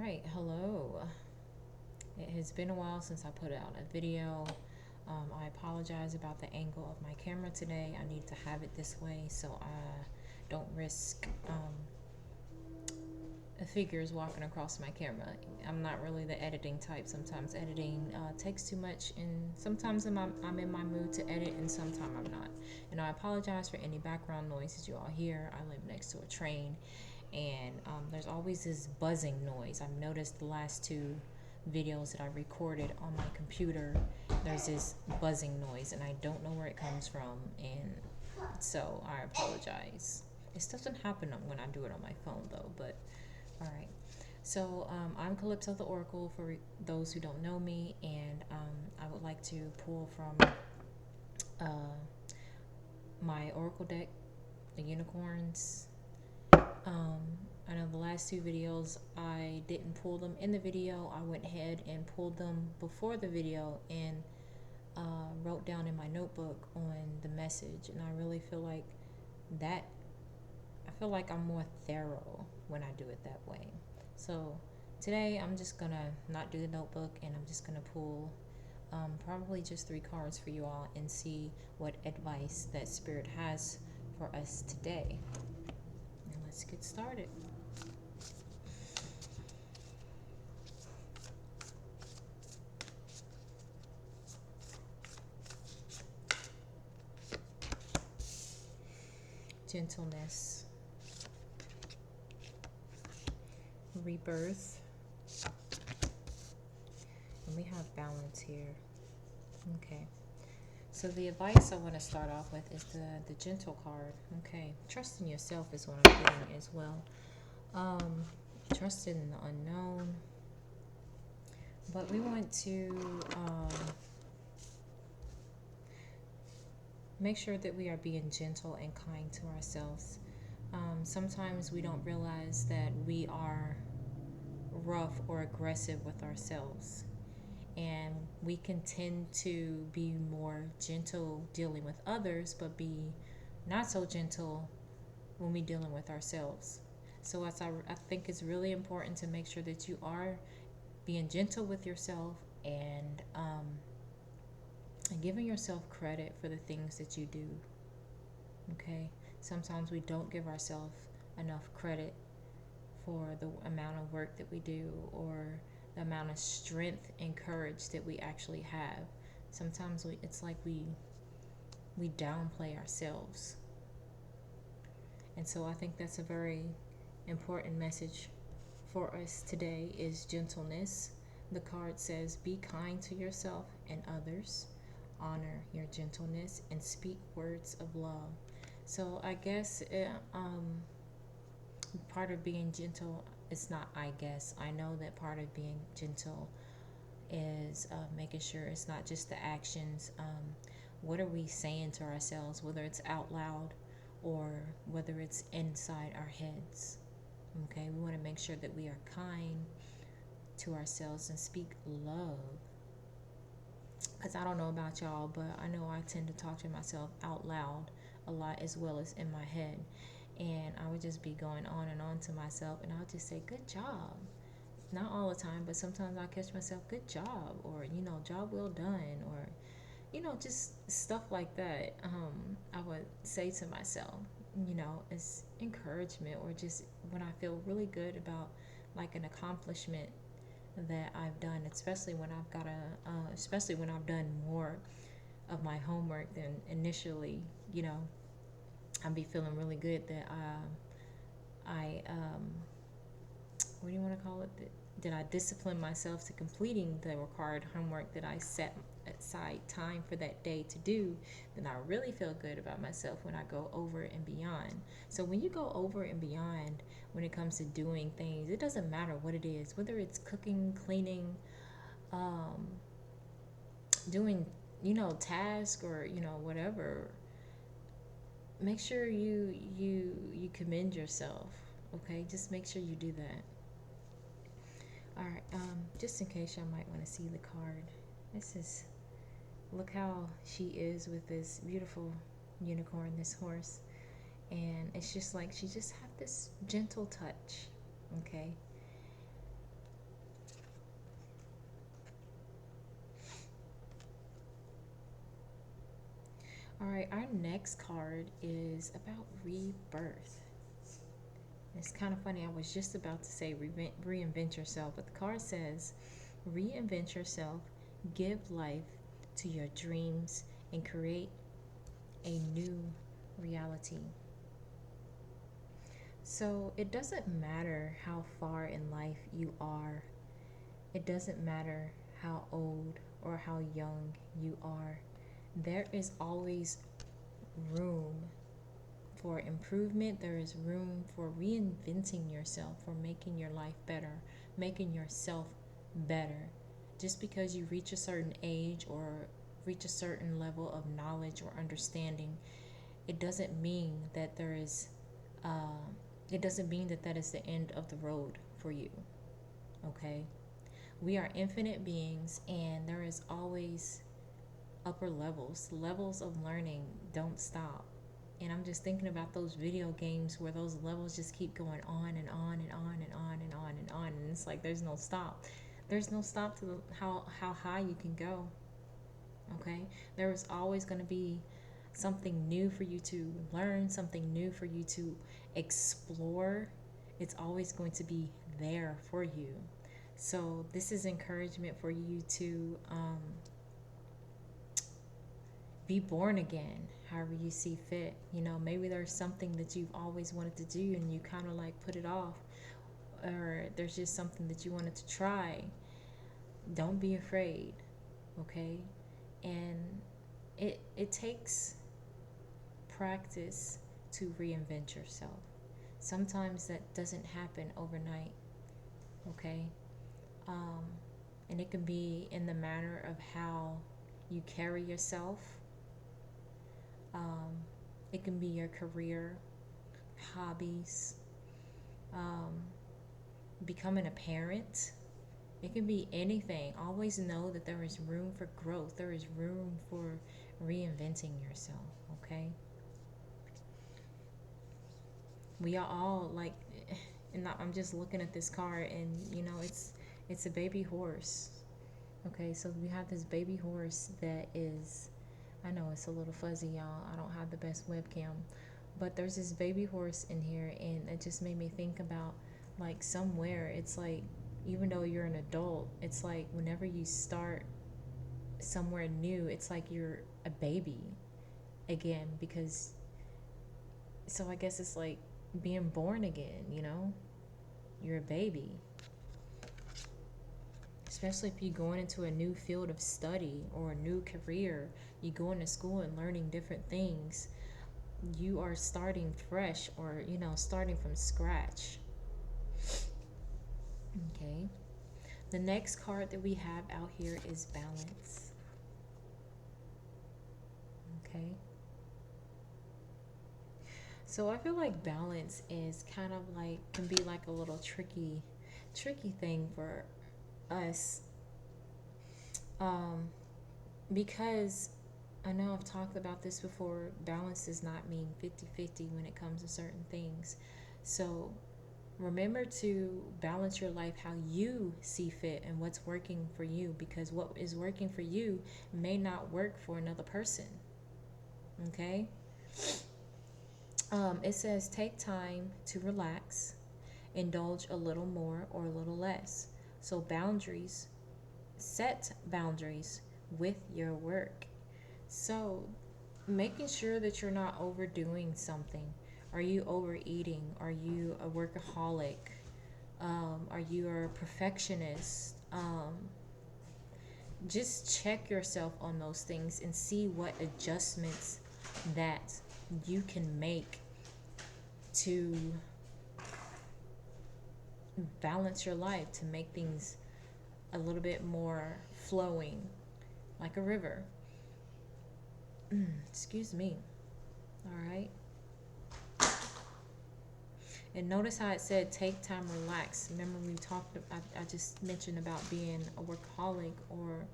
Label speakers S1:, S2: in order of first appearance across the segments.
S1: right, hello. It has been a while since I put out a video. I apologize about the angle of my camera today. I need to have it this way so I don't risk figures walking across my camera. I'm not really the editing type. Sometimes editing takes too much, and sometimes I'm in my mood to edit, and sometimes I'm not. And I apologize for any background noises you all hear. I live next to a train, and there's always this buzzing noise. I've noticed the last two videos that I recorded on my computer, there's this buzzing noise, and I don't know where it comes from, and so I apologize. This doesn't happen when I do it on my phone though, but all right. So I'm Calypso the Oracle for those who don't know me, and I would like to pull from my Oracle deck, the unicorns. Um, I know the last two videos I didn't pull them in the video. I went ahead and pulled them before the video and wrote down in my notebook on the message, and I really feel like that. I feel like I'm more thorough when I do it that way. So today I'm just gonna not do the notebook, and I'm just gonna pull probably just three cards for you all and see what advice that Spirit has for us today. And let's get started. Gentleness, rebirth, and we have balance here. Okay. So the advice I want to start off with is the gentle card. Okay. Trust in yourself is what I'm getting as well. Trust in the unknown. But we want to make sure that we are being gentle and kind to ourselves. Sometimes we don't realize that we are rough or aggressive with ourselves, and we can tend to be more gentle dealing with others, but be not so gentle when we're dealing with ourselves. So as I think it's really important to make sure that you are being gentle with yourself, and giving yourself credit for the things that you do. Okay, sometimes we don't give ourselves enough credit for the amount of work that we do, or the amount of strength and courage that we actually have. Sometimes it's like we downplay ourselves. And so I think that's a very important message for us today is gentleness. The card says, be kind to yourself and others, honor your gentleness, and speak words of love. So I guess part of being gentle, it's not I guess, I know that part of being gentle is making sure it's not just the actions. What are we saying to ourselves, whether it's out loud or whether it's inside our heads? Okay, we want to make sure that we are kind to ourselves and speak love. Because I don't know about y'all, but I know I tend to talk to myself out loud a lot as well as in my head. And I would just be going on and on to myself, and I'll just say, good job. Not all the time, but sometimes I catch myself, good job, or, job well done, or, just stuff like that. I would say to myself, as encouragement, or just when I feel really good about like an accomplishment that I've done, especially when I've done more of my homework than initially, I'd be feeling really good that I what do you want to call it? Did I discipline myself to completing the required homework that I set aside time for that day to do? Then I really feel good about myself when I go over and beyond. So when you go over and beyond when it comes to doing things, it doesn't matter what it is, whether it's cooking, cleaning, um, doing, task, or, whatever. Make sure you commend yourself. Okay, just make sure you do that. All right, just in case y'all might want to see the card, this is, look how she is with this beautiful unicorn, this horse, and it's just like she just have this gentle touch. Okay, All right, our next card is about rebirth. It's kind of funny. I was just about to say reinvent yourself, but the card says reinvent yourself, give life to your dreams, and create a new reality. So it doesn't matter how far in life you are, it doesn't matter how old or how young you are, there is always room for improvement. There is room for reinventing yourself, for making your life better, making yourself better. Just because you reach a certain age or reach a certain level of knowledge or understanding, it doesn't mean that there is, um, it doesn't mean that that is the end of the road for you. Okay, we are infinite beings, and there is always upper levels. Levels of learning don't stop. And I'm just thinking about those video games where those levels just keep going on and on and on and on and on and on. And it's like there's no stop. There's no stop to how high you can go. Okay? There is always going to be something new for you to learn, something new for you to explore. It's always going to be there for you. So, this is encouragement for you to be born again however you see fit. You know, maybe there's something that you've always wanted to do and you kind of like put it off, or there's just something that you wanted to try. Don't be afraid, okay? And it takes practice to reinvent yourself. Sometimes that doesn't happen overnight, okay? um, and it can be in the manner of how you carry yourself. um, it can be your career, hobbies, um, becoming a parent. It can be anything. Always know that there is room for growth. There is room for reinventing yourself, okay? We are all like, and I'm just looking at this card, and you know, it's a baby horse. Okay, so we have this baby horse that is, I know it's a little fuzzy, y'all. I don't have the best webcam, but there's this baby horse in here, and it just made me think about like somewhere. It's like, even though you're an adult, it's like whenever you start somewhere new, it's like you're a baby again, because so I guess it's like being born again, you know? You're a baby. Especially if you're going into a new field of study or a new career, you go into school and learning different things. You are starting fresh, or, you know, starting from scratch. Okay. The next card that we have out here is balance. Okay. So I feel like balance is kind of like, can be like a little tricky thing for us, um, because I know I've talked about this before. Balance does not mean 50-50 when it comes to certain things. So remember to balance your life how you see fit and what's working for you, because what is working for you may not work for another person. Okay? It says take time to relax, indulge a little more or a little less. So boundaries, set boundaries with your work. So making sure that you're not overdoing something. Are you overeating? Are you a workaholic? Are you a perfectionist? Just check yourself on those things and see what adjustments that you can make to balance your life, to make things a little bit more flowing like a river. Excuse me. All right. And notice how it said take time, relax. Remember we talked, I just mentioned about being a workaholic, or,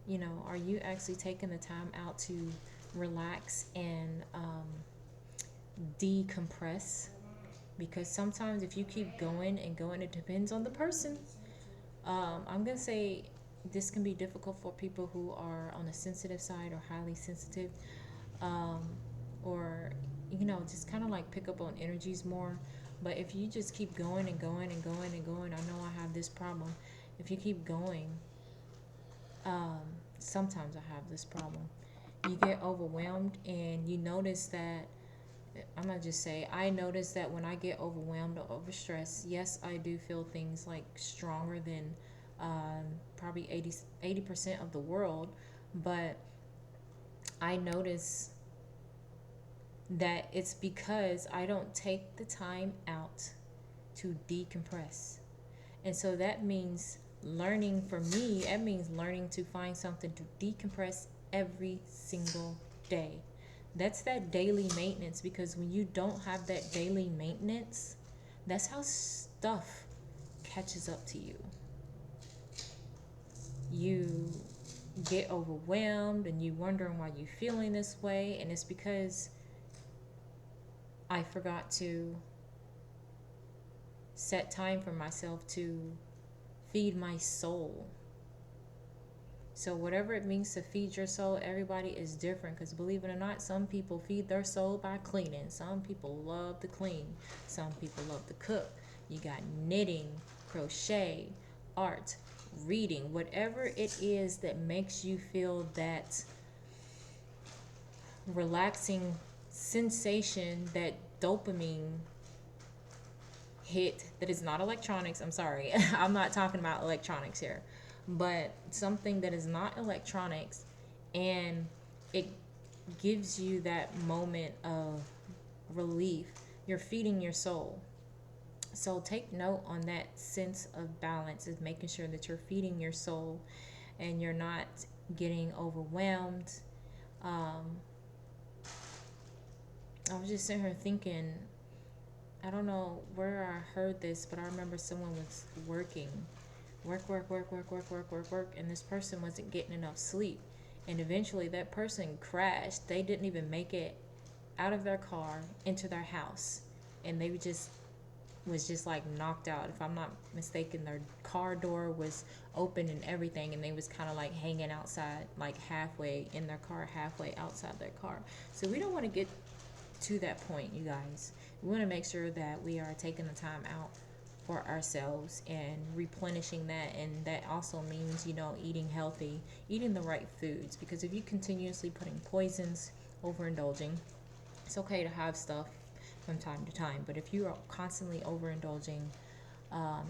S1: you know, are you actually taking the time out to relax and decompress? Because sometimes if you keep going and going, it depends on the person. I'm going to say this can be difficult for people who are on the sensitive side or highly sensitive. um, or just kind of like pick up on energies more. But if you just keep going and going and going and going, I know I have this problem. If you keep going, um, sometimes I have this problem. You get overwhelmed, and you notice that. I'm gonna just say, I notice that when I get overwhelmed or overstressed, yes, I do feel things like stronger than um, probably 80% of the world. But I notice that it's because I don't take the time out to decompress. And so that means learning, for me, that means learning to find something to decompress every single day. That's that daily maintenance, because when you don't have that daily maintenance, that's how stuff catches up to you. You get overwhelmed and you wondering why you're feeling this way, and it's because I forgot to set time for myself to feed my soul. So whatever it means to feed your soul, everybody is different, because believe it or not, some people feed their soul by cleaning. Some people love to clean. Some people love to cook. You got knitting, crochet, art, reading, whatever it is that makes you feel that relaxing sensation, that dopamine hit that is not electronics. I'm sorry. I'm not talking about electronics here, but something that is not electronics, and it gives you that moment of relief. You're feeding your soul. So take note on that sense of balance, is making sure that you're feeding your soul and you're not getting overwhelmed. Um, I was just sitting here thinking, I don't know where I heard this, but I remember someone was working, work, and this person wasn't getting enough sleep. And eventually that person crashed. They didn't even make it out of their car into their house. And they was just like knocked out. If I'm not mistaken, their car door was open and everything, and they was kind of like hanging outside, like halfway in their car, halfway outside their car. So we don't want to get to that point, you guys. We want to make sure that we are taking the time out for ourselves and replenishing that. And that also means, eating healthy, eating the right foods. Because if you continuously putting poisons, overindulging, it's okay to have stuff from time to time. But if you are constantly overindulging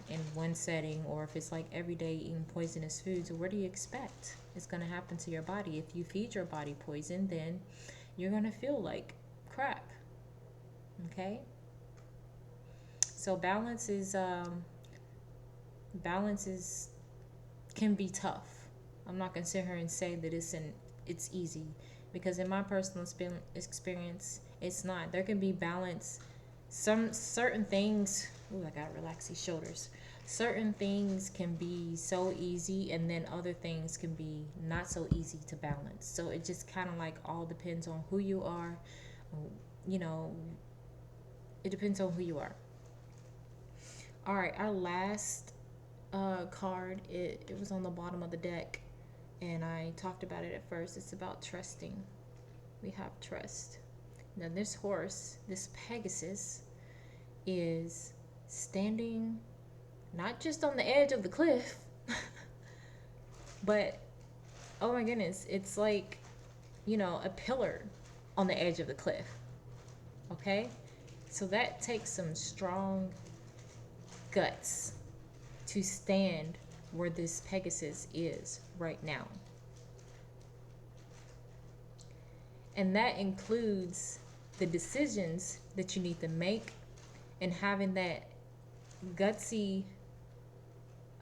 S1: in one setting, or if it's like every day eating poisonous foods, what do you expect is going to happen to your body? If you feed your body poison, then you're going to feel like crap. Okay? So balance is can be tough. I'm not gonna sit here and say that it's easy, because in my personal experience, it's not. There can be balance. Some certain things. Ooh, I gotta relax these shoulders. Certain things can be so easy, and then other things can be not so easy to balance. So it just kind of like all depends on who you are. You know, it depends on who you are. All right, our last card, it was on the bottom of the deck, and I talked about it at first. It's about trusting. We have trust. Now, this horse, this Pegasus, is standing not just on the edge of the cliff, but oh my goodness, it's like, a pillar on the edge of the cliff. Okay? So that takes some strong guts to stand where this Pegasus is right now. And that includes the decisions that you need to make, and having that gutsy,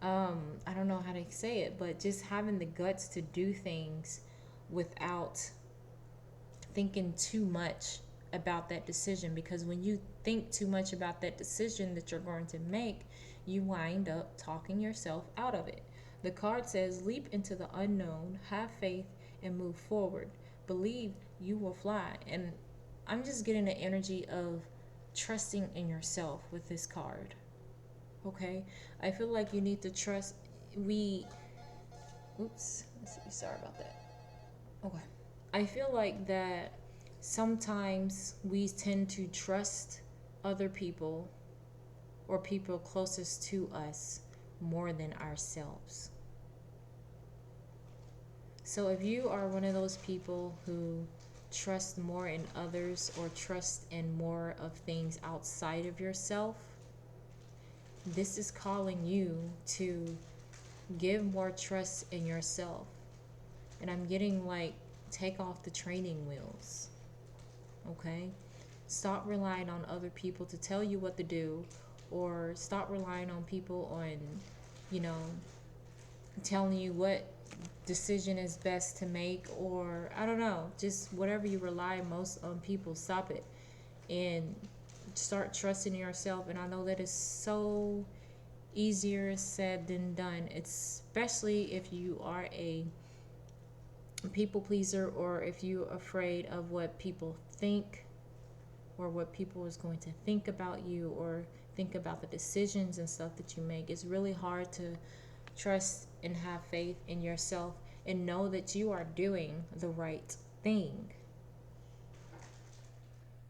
S1: I don't know how to say it, but just having the guts to do things without thinking too much about that decision. Because when you think too much about that decision that you're going to make, you wind up talking yourself out of it. The card says, leap into the unknown, have faith, and move forward. Believe you will fly. And I'm just getting the energy of trusting in yourself with this card. Okay? I feel like you need to trust. Oops. Let's see. Sorry about that. Okay. I feel like that sometimes we tend to trust other people or people closest to us more than ourselves. So if you are one of those people who trust more in others or trust in more of things outside of yourself, this is calling you to give more trust in yourself. And I'm getting like, take off the training wheels. Okay? Stop relying on other people to tell you what to do, or stop relying on people on, you know, telling you what decision is best to make, or I don't know, just whatever you rely most on people, stop it and start trusting yourself. And I know that is so easier said than done, especially if you are a people pleaser, or if you're afraid of what people think, or what people is going to think about you, or think about the decisions and stuff that you make. It's really hard to trust and have faith in yourself and know that you are doing the right thing.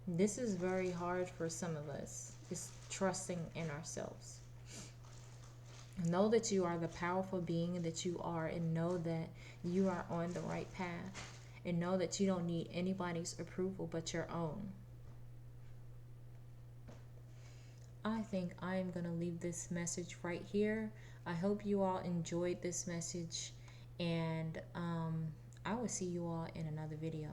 S1: This is very hard for some of us, is trusting in ourselves. Know that you are the powerful being that you are, and know that you are on the right path, and know that you don't need anybody's approval but your own. I think I'm going to leave this message right here. I hope you all enjoyed this message, and I will see you all in another video.